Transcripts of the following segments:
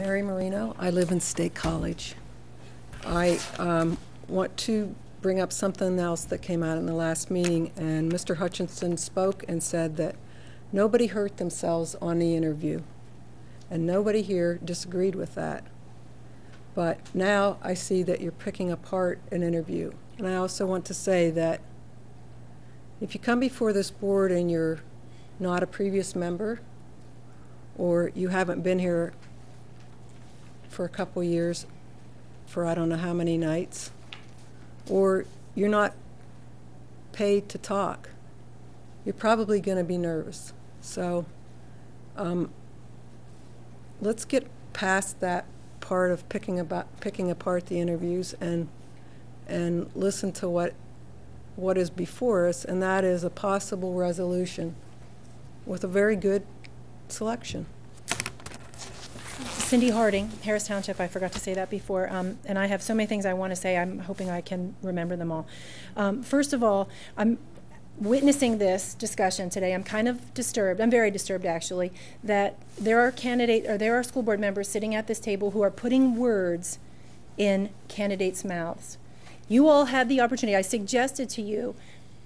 Mary Marino. I live in State College. I want to bring up something else that came out in the last meeting, and Mr. Hutchinson spoke and said that nobody hurt themselves on the interview, and nobody here disagreed with that. But now I see that you're picking apart an interview. And I also want to say that if you come before this board and you're not a previous member, or you haven't been here for a couple years, for I don't know how many nights, or you're not paid to talk, you're probably going to be nervous. So let's get past that part of picking apart the interviews and listen to what is before us, and that is a possible resolution with a very good selection. Cindy Harding, Harris Township. I forgot to say that before, and I have so many things I want to say. I'm hoping I can remember them all. First of all, I'm witnessing this discussion today. I'm kind of disturbed. I'm very disturbed, actually, that there are school board members sitting at this table who are putting words in candidates' mouths. You all had the opportunity. I suggested to you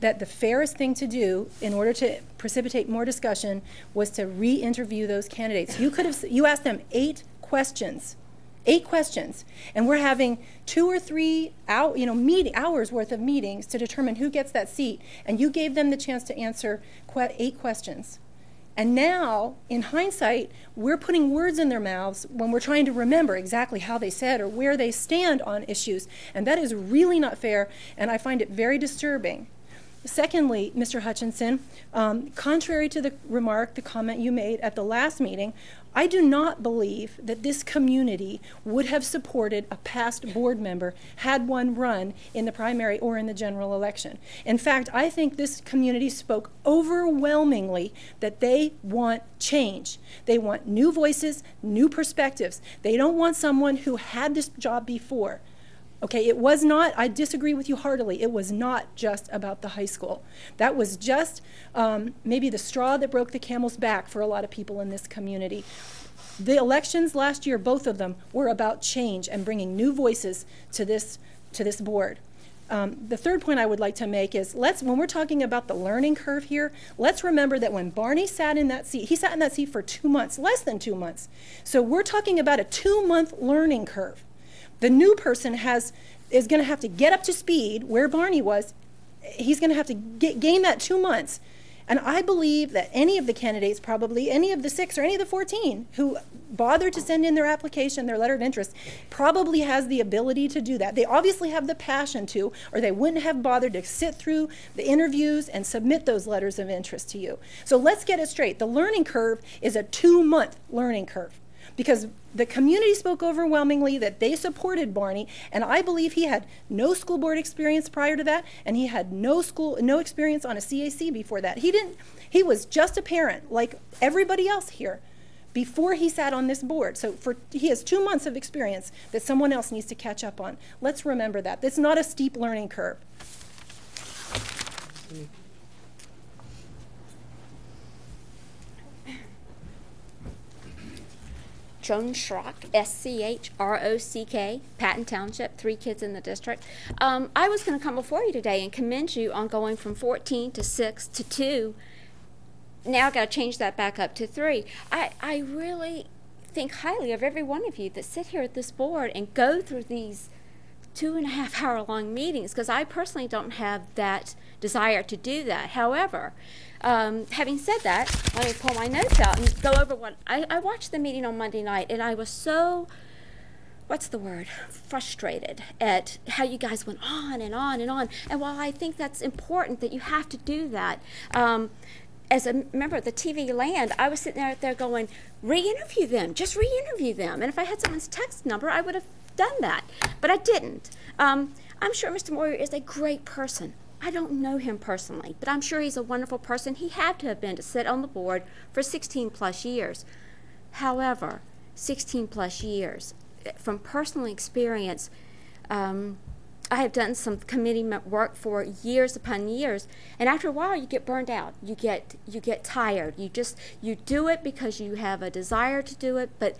that the fairest thing to do in order to precipitate more discussion was to re-interview those candidates. You asked them 8 questions, and we're having 2 or 3 hours worth of meetings to determine who gets that seat, and you gave them the chance to answer 8 questions. And now, in hindsight, we're putting words in their mouths when we're trying to remember exactly how they said or where they stand on issues, and that is really not fair, and I find it very disturbing. Secondly, Mr. Hutchinson, contrary to the comment you made at the last meeting, I do not believe that this community would have supported a past board member had one run in the primary or in the general election. In fact, I think this community spoke overwhelmingly that they want change. They want new voices, new perspectives. They don't want someone who had this job before. Okay, it was not, I disagree with you heartily, it was not just about the high school. That was just maybe the straw that broke the camel's back for a lot of people in this community. The elections last year, both of them, were about change and bringing new voices to this board. The third point I would like to make is, when we're talking about the learning curve here, let's remember that when Barney sat in that seat, he sat in that seat for 2 months, less than 2 months. So we're talking about a 2-month learning curve. The new person is going to have to get up to speed where Barney was. He's going to have to gain that 2 months. And I believe that any of the candidates, probably any of the 6 or any of the 14 who bothered to send in their application, their letter of interest, probably has the ability to do that. They obviously have the passion to, or they wouldn't have bothered to sit through the interviews and submit those letters of interest to you. So let's get it straight. The learning curve is a 2-month learning curve, because the community spoke overwhelmingly that they supported Barney, and I believe he had no school board experience prior to that, and he had no experience on a CAC before that. He was just a parent like everybody else here before he sat on this board. So he has 2 months of experience that someone else needs to catch up on. Let's remember that. It's not a steep learning curve. Joan Schrock, S-C-H-R-O-C-K, Patton Township, 3 kids in the district. I was going to come before you today and commend you on going from 14 to 6 to 2. Now I've got to change that back up to 3. I really think highly of every one of you that sit here at this board and go through these 2.5-hour-long meetings, because I personally don't have that desire to do that. However, having said that, let me pull my notes out and go over what I watched the meeting on Monday night, and I was so, frustrated at how you guys went on and on and on. And while I think that's important that you have to do that, as a member of the TV land, I was sitting there going, re-interview them, just re-interview them. And if I had someone's text number, I would have done that, but I didn't. I'm sure Mr. Moyer is a great person. I don't know him personally, but I'm sure he's a wonderful person. He had to have been to sit on the board for 16 plus years. However, 16 plus years, from personal experience, I I have done some committee work for years upon years, and after a while you get burned out. You get tired. You do it because you have a desire to do it, but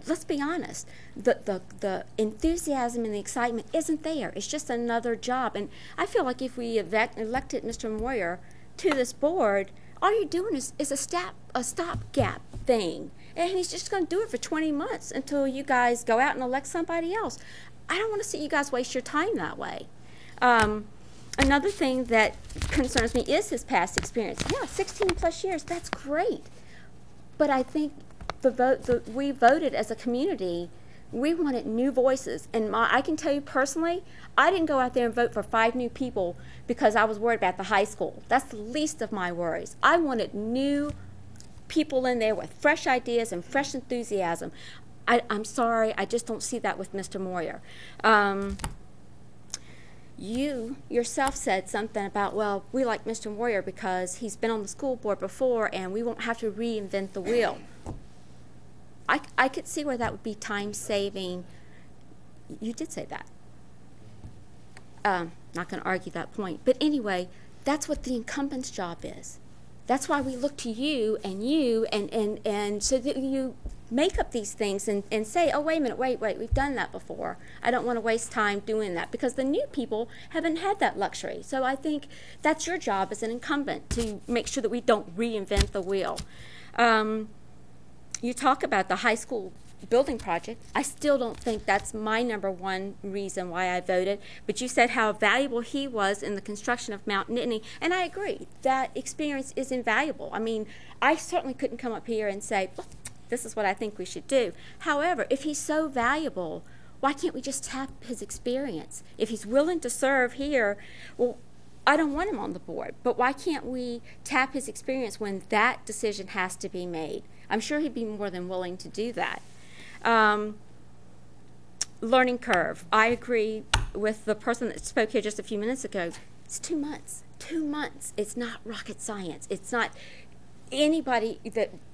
let's be honest. The enthusiasm and the excitement isn't there. It's just another job. And I feel like if we elected Mr. Moyer to this board, all you're doing is a stopgap thing. And he's just going to do it for 20 months until you guys go out and elect somebody else. I don't want to see you guys waste your time that way. Another thing that concerns me is his past experience. Yeah, 16 plus years, that's great. But I think we voted as a community, we wanted new voices. And I can tell you personally, I didn't go out there and vote for 5 new people because I was worried about the high school. That's the least of my worries. I wanted new people in there with fresh ideas and fresh enthusiasm. I'm sorry, I just don't see that with Mr. Moyer. You yourself said something about, well, we like Mr. Moyer because he's been on the school board before and we won't have to reinvent the wheel. I could see where that would be time-saving. You did say that. Not going to argue that point. But anyway, that's what the incumbent's job is. That's why we look to you and so that you make up these things and say, oh, wait a minute, wait, we've done that before. I don't want to waste time doing that because the new people haven't had that luxury. So I think that's your job as an incumbent to make sure that we don't reinvent the wheel. You talk about the high school building project. I still don't think that's my number one reason why I voted, but you said how valuable he was in the construction of Mount Nittany, and I agree. That experience is invaluable. I mean, I certainly couldn't come up here and say, well, this is what I think we should do. However, if he's so valuable, why can't we just tap his experience? If he's willing to serve here, well, I don't want him on the board, but why can't we tap his experience when that decision has to be made? I'm sure he'd be more than willing to do that. Learning curve. I agree with the person that spoke here just a few minutes ago. It's 2 months. 2 months. It's not rocket science. It's not anybody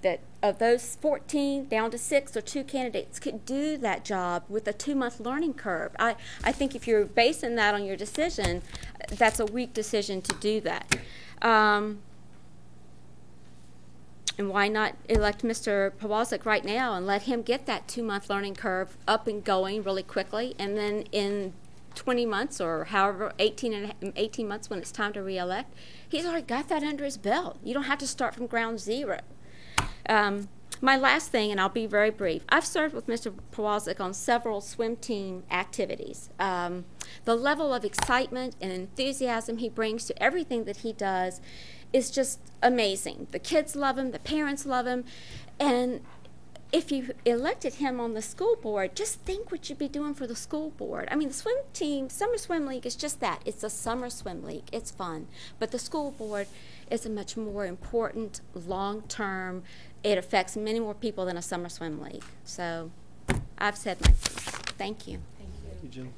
that of those 14 down to 6 or 2 candidates could do that job with a 2-month learning curve. I think if you're basing that on your decision, that's a weak decision to do that. And why not elect Mr. Pawlczyk right now and let him get that 2-month learning curve up and going really quickly, and then in 20 months or however, 18 months when it's time to re-elect, he's already got that under his belt. You don't have to start from ground zero. My last thing, and I'll be very brief, I've served with Mr. Pawlczyk on several swim team activities. The level of excitement and enthusiasm he brings to everything that he does is just amazing. The kids love him, the parents love him, and if you elected him on the school board, just think what you'd be doing for the school board. I mean, the swim team, Summer Swim League is just that. It's a summer swim league. It's fun. But the school board is a much more important, long-term, it affects many more people than a summer swim league. So I've said my piece. Thank you. Thank you, Jim.